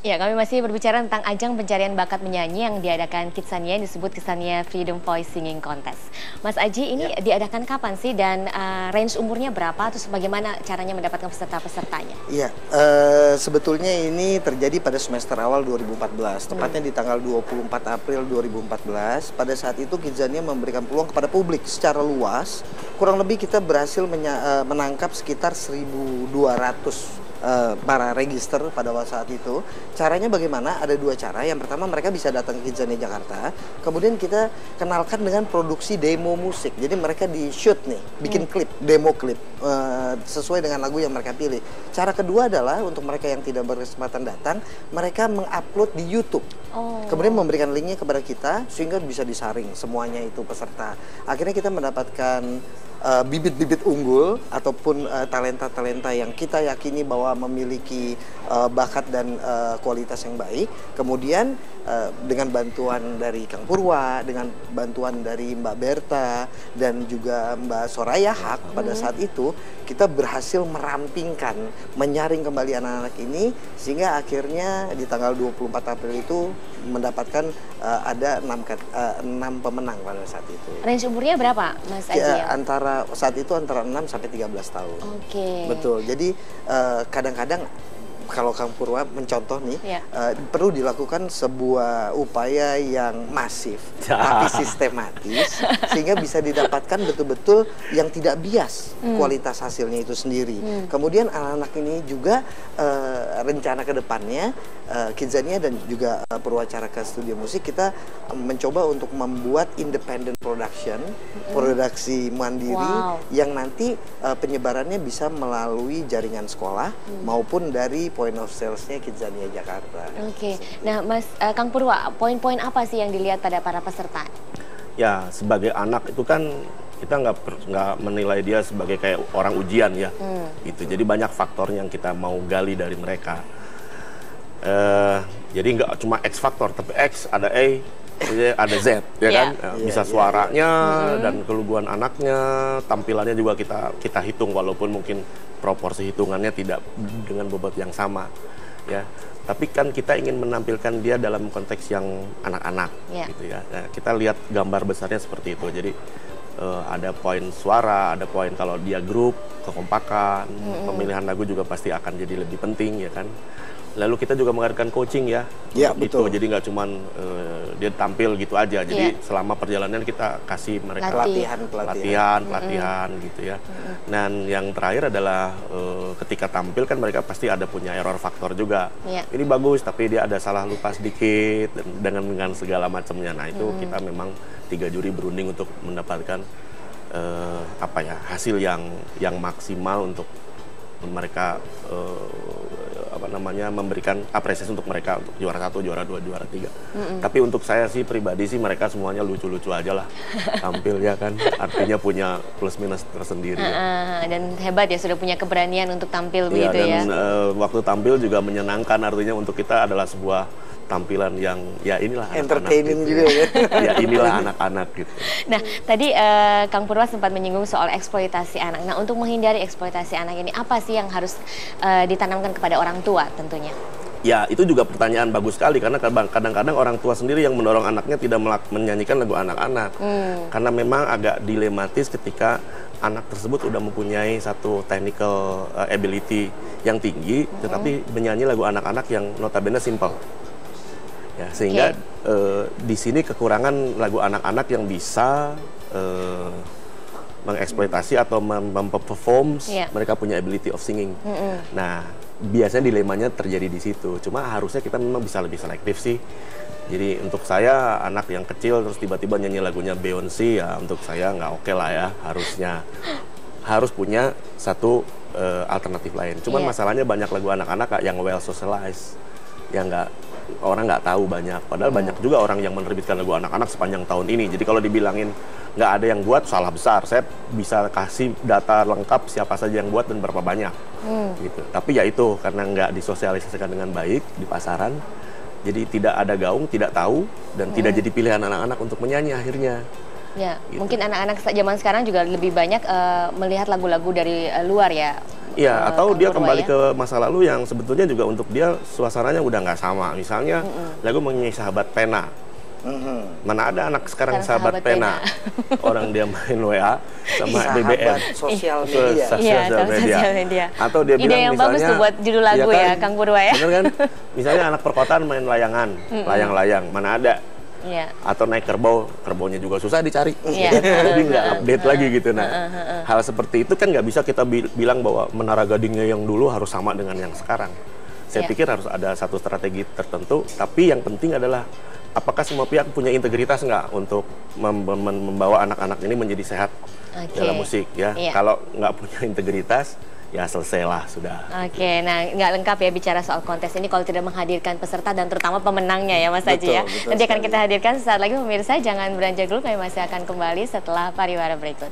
Ya, kami masih berbicara tentang ajang pencarian bakat menyanyi yang diadakan Kidzania, yang disebut Kidzania Freedom Voice Singing Contest. Mas Aji, ini diadakan kapan sih dan range umurnya berapa? Terus bagaimana caranya mendapatkan peserta-pesertanya? Iya, sebetulnya ini terjadi pada semester awal 2014, tepatnya di tanggal 24 April 2014. Pada saat itu Kidzania memberikan peluang kepada publik secara luas. Kurang lebih kita berhasil menangkap sekitar 1.200 para register pada saat itu. Caranya bagaimana? Ada dua cara. Yang pertama, mereka bisa datang ke Kidzania Jakarta. Kemudian kita kenalkan dengan produksi demo musik. Jadi mereka di shoot nih, bikin klip, demo klip sesuai dengan lagu yang mereka pilih. Cara kedua adalah untuk mereka yang tidak berkesempatan datang, mereka mengupload di YouTube. Kemudian memberikan linknya kepada kita sehingga bisa disaring semuanya itu peserta. Akhirnya kita mendapatkan bibit-bibit unggul ataupun talenta-talenta yang kita yakini bahwa memiliki bakat dan kualitas yang baik. Kemudian dengan bantuan dari Kang Purwa, dengan bantuan dari Mbak Berta dan juga Mbak Soraya Haq, pada saat itu kita berhasil merampingkan, menyaring kembali anak-anak ini sehingga akhirnya di tanggal 24 April itu mendapatkan ada 6 pemenang pada saat itu. Range umurnya berapa, Mas Aji? Saat itu antara 6 sampai 13 tahun. Oke. Betul. Jadi kadang-kadang kalau Kang Purwa mencontoh nih, perlu dilakukan sebuah upaya yang masif tapi sistematis sehingga bisa didapatkan betul-betul yang tidak bias kualitas hasilnya itu sendiri. Kemudian anak-anak ini juga rencana ke depannya Kidzania dan juga Purwacaraka Studio Musik kita mencoba untuk membuat independent production, produksi mandiri yang nanti penyebarannya bisa melalui jaringan sekolah maupun dari point of sales-nya Kidzania Jakarta. Oke. Nah, Mas Kang Purwa, poin-poin apa sih yang dilihat pada para peserta? Ya, sebagai anak itu kan kita nggak menilai dia sebagai kayak orang ujian ya, gitu. Jadi banyak faktor yang kita mau gali dari mereka. Jadi nggak cuma X faktor, tapi X ada A, ada Z, ya kan? Bisa suaranya dan keluguan anaknya, tampilannya juga kita hitung walaupun mungkin proporsi hitungannya tidak dengan bobot yang sama, ya. Tapi kan kita ingin menampilkan dia dalam konteks yang anak-anak, gitu ya. Nah, kita lihat gambar besarnya seperti itu. Jadi ada poin suara, ada poin kalau dia grup, kekompakan, pemilihan lagu juga pasti akan jadi lebih penting, ya kan. Lalu kita juga mengadakan coaching ya, betul. Jadi nggak cuman dia tampil gitu aja. Jadi selama perjalanan kita kasih mereka pelatihan gitu ya. Dan yang terakhir adalah ketika tampil kan mereka pasti ada punya error faktor juga. Ini bagus tapi dia ada salah lupa sedikit dengan segala macamnya. Nah itu kita memang 3 juri berunding untuk mendapatkan hasil yang maksimal untuk mereka memberikan apresiasi untuk mereka untuk juara 1, juara 2, juara 3. Tapi untuk saya sih pribadi sih mereka semuanya lucu-lucu aja lah tampil ya kan. Artinya punya plus minus tersendiri. Dan hebat ya sudah punya keberanian untuk tampil begitu ya. Dan waktu tampil juga menyenangkan, artinya untuk kita adalah sebuah tampilan yang ya inilah entertaining gitu, juga ya. Ya inilah anak-anak gitu. Nah, tadi Kang Purwa sempat menyinggung soal eksploitasi anak. Nah, untuk menghindari eksploitasi anak ini apa sih yang harus ditanamkan kepada orang tua tentunya? Ya, itu juga pertanyaan bagus sekali karena kadang-kadang orang tua sendiri yang mendorong anaknya tidak menyanyikan lagu anak-anak. Karena memang agak dilematis ketika anak tersebut udah mempunyai satu technical ability yang tinggi, tetapi menyanyi lagu anak-anak yang notabene simple. Ya, sehingga di sini kekurangan lagu anak-anak yang bisa mengeksploitasi atau memperform mereka punya ability of singing. Nah, biasanya dilemanya terjadi di situ. Cuma harusnya kita memang bisa lebih selektif sih. Jadi untuk saya anak yang kecil terus tiba-tiba nyanyi lagunya Beyonce ya untuk saya nggak oke lah ya. Harus punya satu alternatif lain. Cuman masalahnya banyak lagu anak-anak yang well socialized, yang orang nggak tahu banyak. Padahal banyak juga orang yang menerbitkan lagu anak-anak sepanjang tahun ini. Jadi kalau dibilangin nggak ada yang buat, salah besar. Saya bisa kasih data lengkap siapa saja yang buat dan berapa banyak. Gitu. Tapi ya itu karena nggak disosialisasikan dengan baik di pasaran, jadi tidak ada gaung, tidak tahu dan tidak jadi pilihan anak-anak untuk menyanyi akhirnya. Ya, gitu. Mungkin anak-anak zaman sekarang juga lebih banyak melihat lagu-lagu dari luar ya. Iya, atau dia Kang kembali Purwa, ke masa lalu yang sebetulnya juga untuk dia suasananya udah nggak sama. Misalnya lagu menyanyi Sahabat Pena. Mana ada anak sekarang sahabat pena. Orang dia main WA sama BBM. Sosial media. Sosial media. Atau dia Ide bilang yang misalnya, bagus tuh buat judul lagu ya, Kang Purwa ya. Bener kan? Misalnya anak perkotaan main layangan, layang-layang, mana ada. Iya. Atau naik kerbau, kerbaunya juga susah dicari. Iya. Jadi nggak update lagi gitu. Nah, hal seperti itu kan nggak bisa kita bilang bahwa Menara Gadingnya yang dulu harus sama dengan yang sekarang. Saya pikir harus ada satu strategi tertentu, tapi yang penting adalah apakah semua pihak punya integritas nggak untuk membawa anak-anak ini menjadi sehat dalam musik ya. Kalau nggak punya integritas, ya selesailah sudah. Oke, nah nggak lengkap ya bicara soal kontes ini kalau tidak menghadirkan peserta dan terutama pemenangnya ya Mas Aji ya. Nanti akan kita hadirkan sesaat lagi pemirsa, jangan beranjak dulu, kami masih akan kembali setelah pariwara berikut.